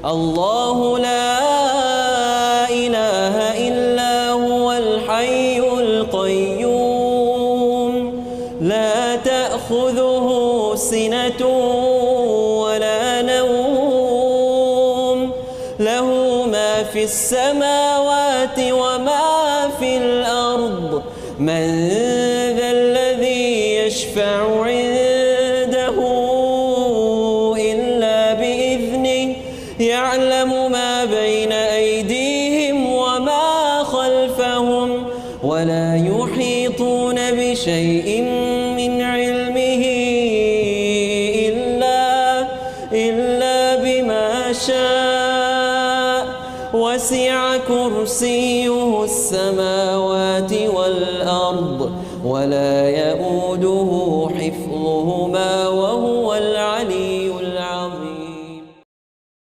الله لا إله إلا هو الحي القيوم لا تأخذه سنة ولا نوم له ما في السماوات وما في الأرض من ذا الذي يشفع عنده إلا بإذنه يعلم ما بين أيديهم وما خلفهم ولا يحيطون بشيء من علمه إلا بما شاء وسع كرسيه السماوات والأرض ولا يؤوده حفظهما وهو